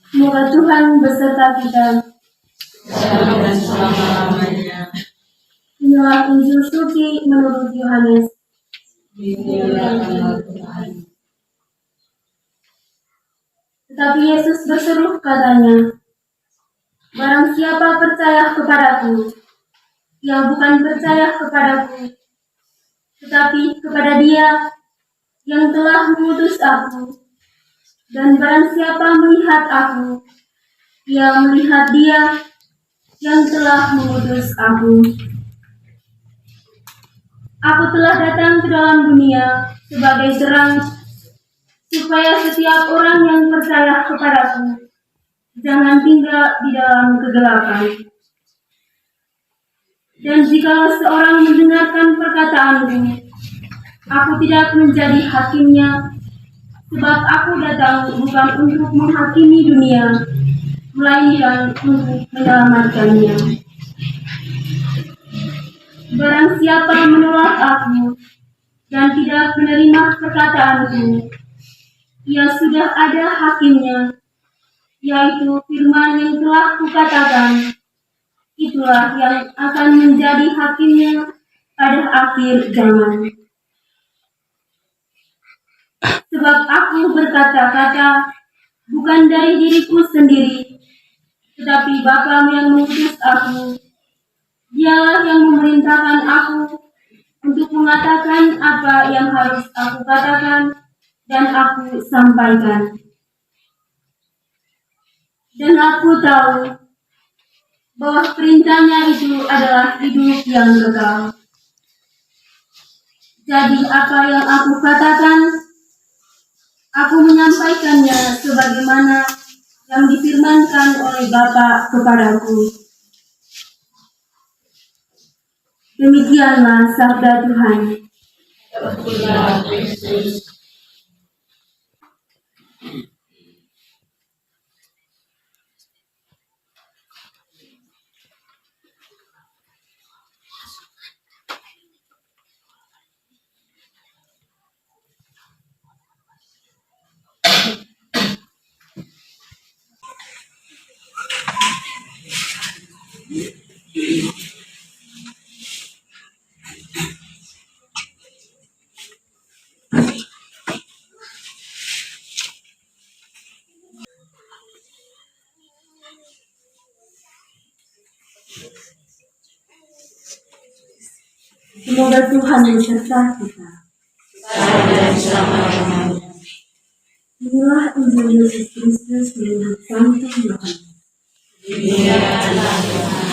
Semoga Tuhan beserta kita. Dan selama-lamanya. Inilah Injil suci menurut Yohanes. Dimuliakanlah Tuhan. Tetapi Yesus berseru katanya, barang siapa percaya kepadaku, ia bukan percaya kepadaku, tetapi kepada Dia yang telah mengutus aku. Dan barang siapa melihat aku, ia melihat Dia yang telah mengutus aku. Aku telah datang ke dalam dunia sebagai terang, supaya setiap orang yang percaya kepadaku jangan tinggal di dalam kegelapan. Dan jikalau seorang mendengarkan perkataanku, aku tidak menjadi hakimnya, sebab aku datang bukan untuk menghakimi dunia, melainkan untuk menyelamatkannya. Barang siapa menolak aku dan tidak menerima perkataanku, ia sudah ada hakimnya, yaitu firman yang telah kukatakan. Itulah yang akan menjadi hakimnya pada akhir zaman. Sebab aku berkata-kata bukan dari diriku sendiri, tetapi Bapa yang mengutus aku. Dialah yang memerintahkan aku untuk mengatakan apa yang harus aku katakan dan aku sampaikan. Dan aku tahu bahwa perintahnya itu adalah hidup yang kekal. Jadi apa yang aku katakan, aku menyampaikannya sebagaimana yang difirmankan oleh Bapa kepadaku. Demikianlah sabda Tuhan. Terpujilah Kristus. Semoga Tuhan beserta kita. Dan selama-lamanya. Inilah Injil Yesus Kristus menurut Santo Yohanes. Dimuliakanlah Tuhan.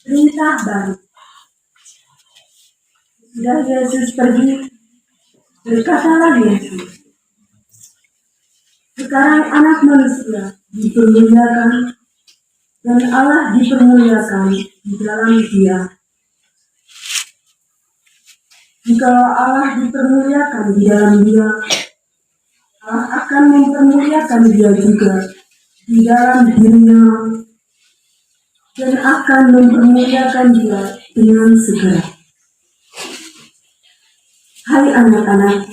Perintah baru. Sudah Yesus pergi, berkatalah Yesus, sekarang Anak Manusia dipermuliakan dan Allah dipermuliakan di dalam Dia. Jikalau Allah dipermuliakan di dalam Dia, Allah akan mempermuliakan Dia juga di dalam dirinya dan akan mempermuliakan Dia dengan segera. Hai anak-anak,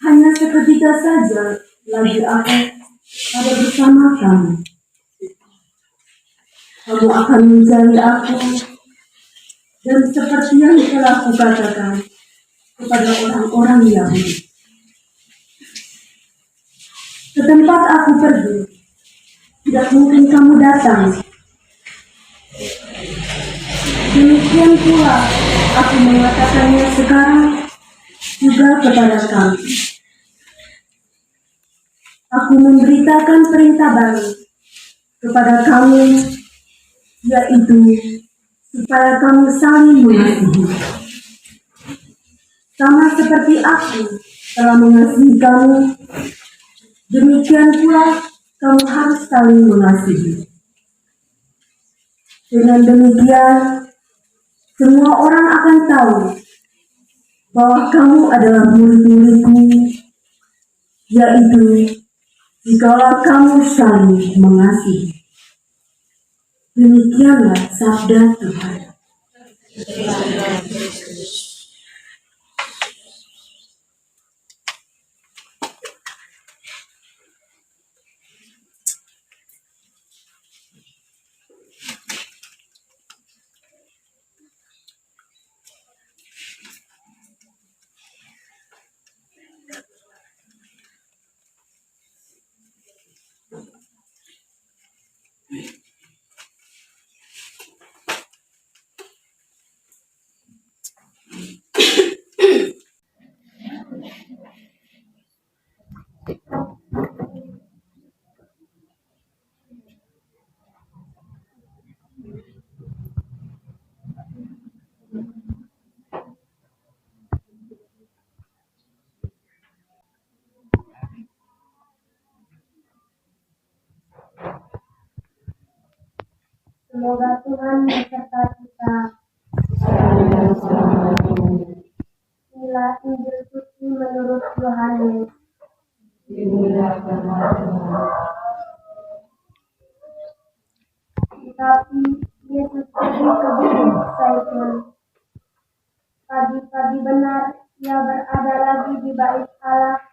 hanya seketika saja lagi aku ada bersama kamu. Kamu akan mencari aku, dan seperti yang telah kukatakan kepada orang-orang Yahudi, ke tempat aku pergi, tidak mungkin kamu datang. Demikian pula aku mengatakannya sekarang juga kepada kamu. Aku memberitakan perintah baru kepada kamu, yaitu supaya kamu saling mengasihi. Sama seperti aku telah mengasihi kamu, demikian pula kamu harus saling mengasihi. Dengan demikian, semua orang akan tahu bahwa kamu adalah murid-muridku, yaitu jikalau kamu saling mengasihi. Demikianlah sabda Tuhan. Semoga Tuhan beserta kita. Inilah Injil suci menurut Yohanes. Tetapi Yesus pergi ke Bukit Zaitun. Pagi-pagi benar ia berada lagi di bait Allah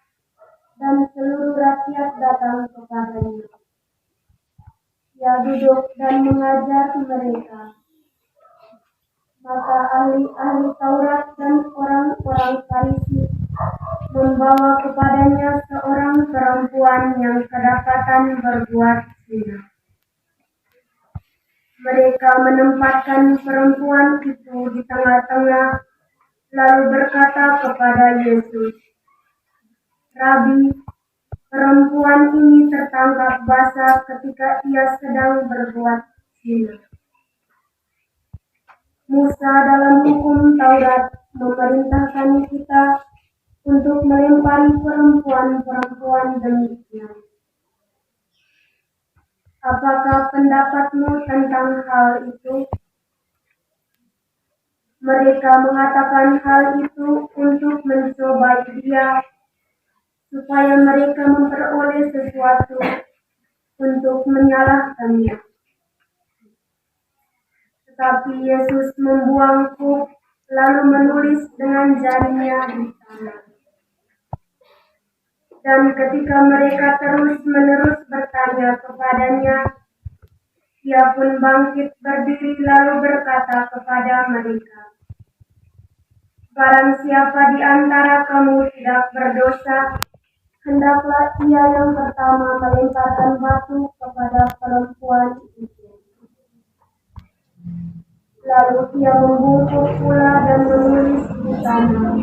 dan seluruh rakyat datang kepadanya. Ia duduk dan mengajar mereka. Maka ahli-ahli Taurat dan orang-orang Farisi membawa kepadanya seorang perempuan yang kedapatan berbuat zina. Mereka menempatkan perempuan itu di tengah-tengah, lalu berkata kepada Yesus, "Rabi, perempuan ini tertangkap basah ketika ia sedang berbuat zina. Musa dalam hukum Taurat memerintahkan kita untuk melempari perempuan-perempuan demikian. Apakah pendapatmu tentang hal itu?" Mereka mengatakan hal itu untuk mencobai dia, supaya mereka memperoleh sesuatu untuk menyalahkannya. Tetapi Yesus membuang kuk, lalu menulis dengan jarinya di tanah. Dan ketika mereka terus-menerus bertanya kepadanya, ia pun bangkit berdiri lalu berkata kepada mereka, "Barang siapa di antara kamu tidak berdosa, hendaklah ia yang pertama melemparkan batu kepada perempuan itu." Lalu ia membungkuk pula dan menulis di tanah.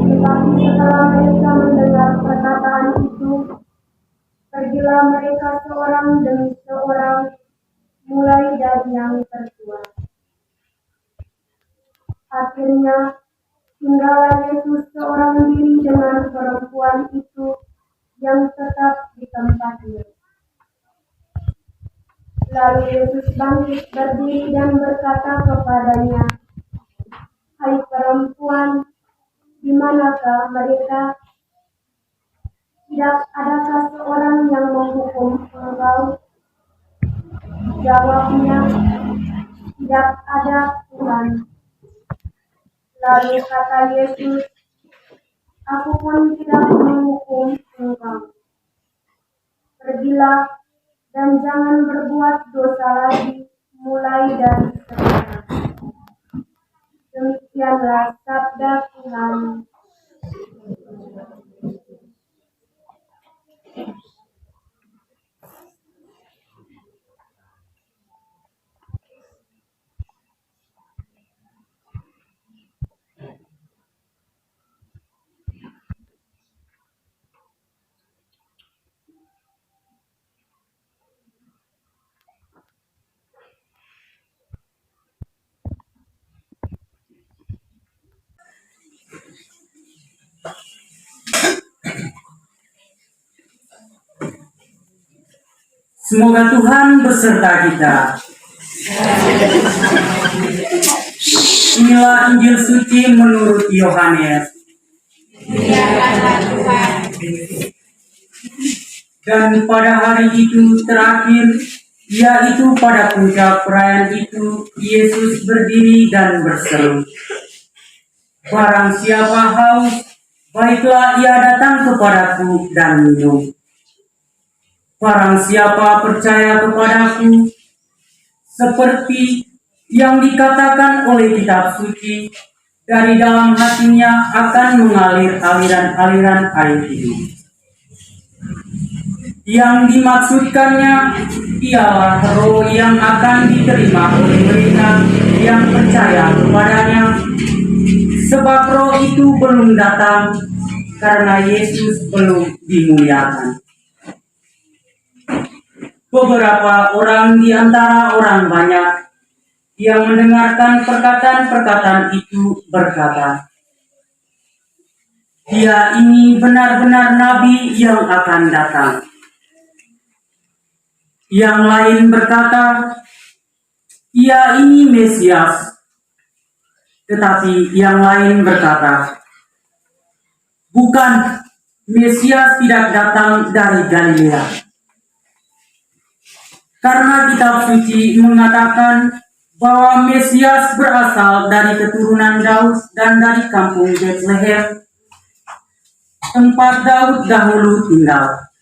Tetapi setelah mereka mendengar perkataan itu, pergilah mereka seorang demi seorang, mulai dari yang tertua. Akhirnya, tinggallah Yesus seorang diri dengan perempuan itu yang tetap di tempatnya. Lalu Yesus bangkit berdiri dan berkata kepadanya, "Hai perempuan, di manakah mereka? Tidak adakah seorang yang menghukum engkau?" Jawabnya, "Tidak ada, Tuhan." Lalu kata Yesus, "Aku pun tidak menghukum engkau. Pergilah dan jangan berbuat dosa lagi mulai dari sekarang." Demikianlah sabda Tuhan. Semoga Tuhan beserta kita. Inilah Injil suci menurut Yohanes. Muliakanlah Tuhan. Dan pada hari itu terakhir, yaitu pada puncak perayaan itu, Yesus berdiri dan berseru, "Barang siapa haus, baiklah ia datang kepadaku dan minum. Barang siapa percaya kepadaku, seperti yang dikatakan oleh kitab suci, dari dalam hatinya akan mengalir aliran-aliran air hidup." Yang dimaksudkannya ialah roh yang akan diterima oleh mereka yang percaya kepadanya, sebab roh itu belum datang karena Yesus belum dimuliakan. Beberapa orang di antara orang banyak yang mendengarkan perkataan-perkataan itu berkata, "Dia ini benar-benar nabi yang akan datang." Yang lain berkata, "Ia ini Mesias." Tetapi yang lain berkata, "Bukan, Mesias tidak datang dari Galilea. Karena kitab suci mengatakan bahwa Mesias berasal dari keturunan Daud dan dari kampung Betlehem, tempat Daud dahulu tinggal."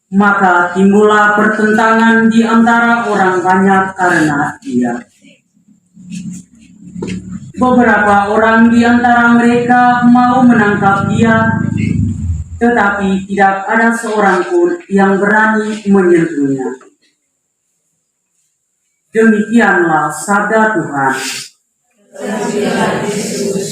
Maka timbullah pertentangan di antara orang banyak karena dia. Beberapa orang di antara mereka mau menangkap dia, tetapi tidak ada seorang pun yang berani menyentuhnya. Demikianlah sabda Tuhan. Terpujilah Yesus.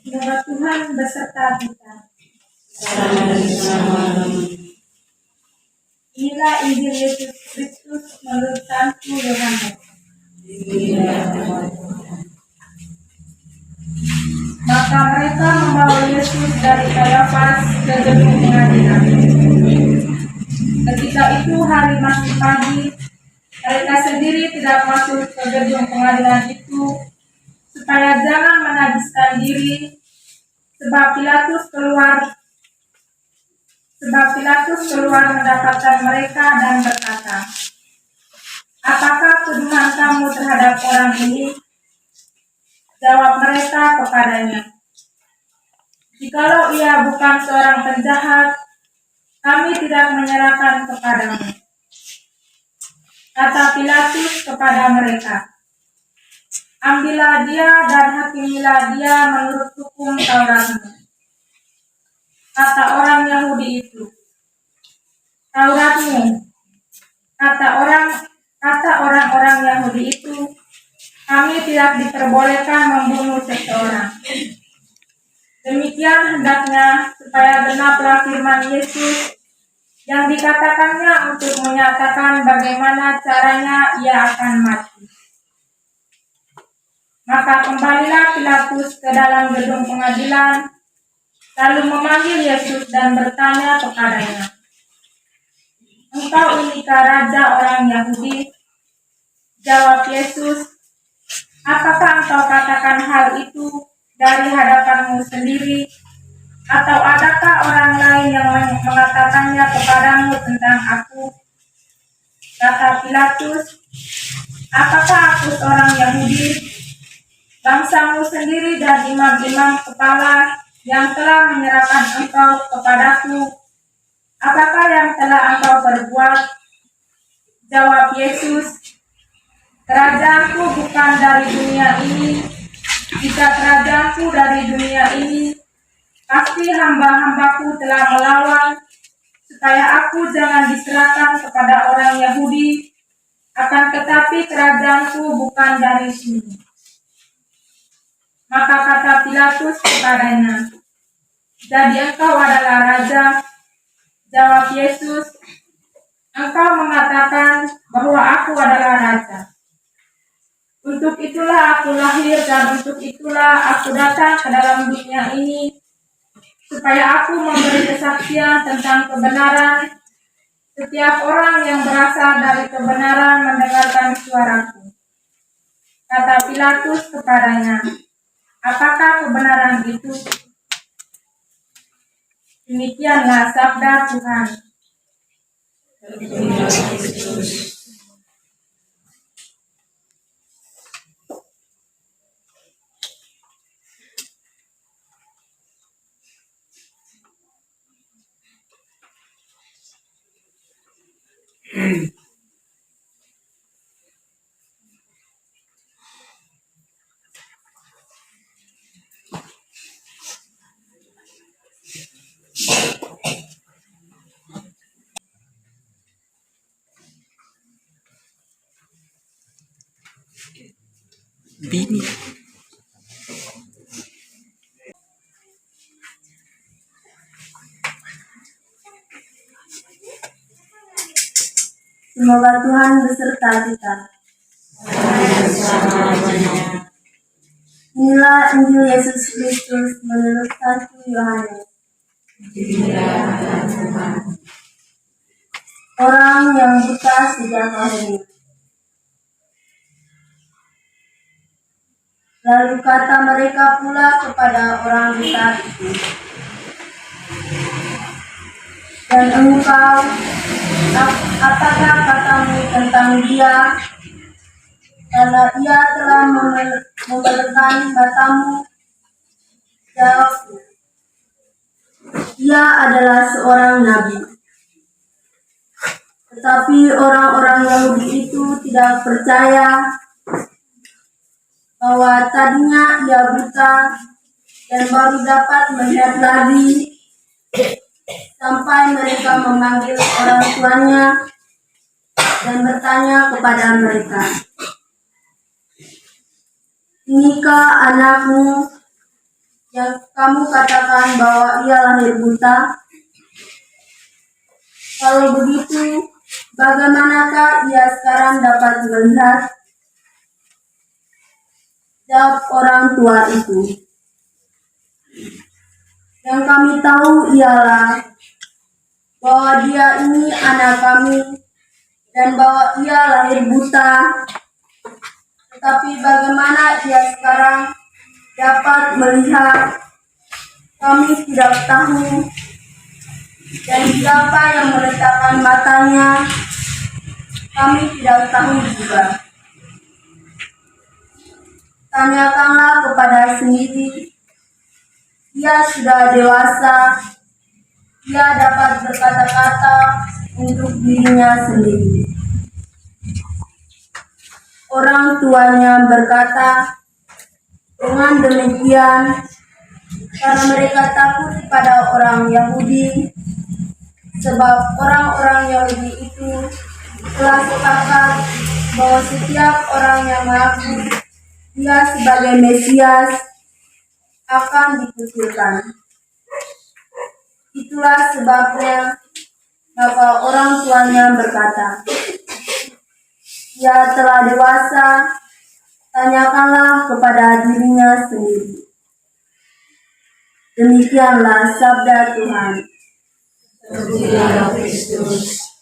Semoga Tuhan beserta kita. Inilah Injil Yesus Kristus menurut Santo Yohanes. Maka mereka membawa Yesus dari Kayafas ke gedung pengadilan. Ketika itu hari masih pagi, mereka sendiri tidak masuk ke gedung pengadilan itu supaya jangan menajiskan diri, sebab Pilatus keluar mendapatkan mereka dan berkata, "Apakah tuduhan kamu terhadap orang ini?" Jawab mereka kepadanya, "Jikalau ia bukan seorang penjahat, kami tidak menyerahkan kepadamu." Kata Pilatus kepada mereka, "Ambillah dia dan hakimilah dia menurut hukum Tauratmu." Kata orang Yahudi itu, "Tauratmu." Kata orang-orang Yahudi itu, "Kami tidak diperbolehkan membunuh seseorang." Demikian hendaknya supaya genaplah firman Yesus yang dikatakannya untuk menyatakan bagaimana caranya ia akan mati. Maka kembalilah Pilatus ke dalam gedung pengadilan, lalu memanggil Yesus dan bertanya kepadanya, "Engkau inikah raja orang Yahudi?" Jawab Yesus, "Apakah engkau katakan hal itu dari hadapanmu sendiri, atau adakah orang lain yang mengatakannya kepadamu tentang aku?" Kata Pilatus, "Apakah aku seorang Yahudi? Bangsamu sendiri dan imam-imam kepala yang telah menyerahkan engkau kepadaku, apakah yang telah engkau perbuat?" Jawab Yesus, "Kerajaanku bukan dari dunia ini. Jika kerajaanku dari dunia ini, Pasti hamba-hambaku telah melawan, supaya aku jangan diserahkan kepada orang Yahudi, akan tetapi kerajaanku bukan dari sini. Maka kata Pilatus kepadanya, jadi engkau adalah raja? Jawab Yesus, engkau mengatakan bahwa aku adalah raja. Untuk itulah aku lahir dan untuk itulah aku datang ke dalam dunia ini, supaya aku memberi kesaksian tentang kebenaran. Setiap orang yang berasal dari kebenaran mendengarkan suaraku. Kata Pilatus kepadanya, apakah kebenaran itu? Demikianlah sabda Tuhan. Semoga Tuhan beserta kita. Inilah Injil Yesus Kristus menurut Santo Yohanes. Orang yang buta sejak lahirnya. Lalu kata mereka pula kepada orang buta itu, dan engkau, apakah katamu tentang dia? Karena ia telah membelengkan matamu. Jawabnya, ia adalah seorang nabi. Tetapi orang-orang Yahudi itu tidak percaya bahwa tadinya ia buta dan baru dapat melihat lagi, sampai mereka memanggil orang tuanya dan bertanya kepada mereka, inikah anakmu yang kamu katakan bahwa ia lahir buta? Kalau begitu, bagaimanakah ia sekarang dapat melihat? Jawab orang tua itu, yang kami tahu ialah bahwa dia ini anak kami dan bahwa ia lahir buta. Tetapi bagaimana ia sekarang dapat melihat, kami tidak tahu. Dan siapa yang meletakkan matanya, kami tidak tahu juga. Tanyakanlah kepada sendiri. Ia sudah dewasa, ia dapat berkata-kata untuk dirinya sendiri. Orang tuanya berkata, dengan demikian, karena mereka takut pada orang Yahudi, sebab orang-orang Yahudi itu telah sepakat bahwa setiap orang yang mengaku dia sebagai Mesias akan dikucilkan. Itulah sebabnya maka orang tuanya berkata, ia telah dewasa, tanyakanlah kepada dirinya sendiri. Demikianlah sabda Tuhan. Terpujilah Kristus.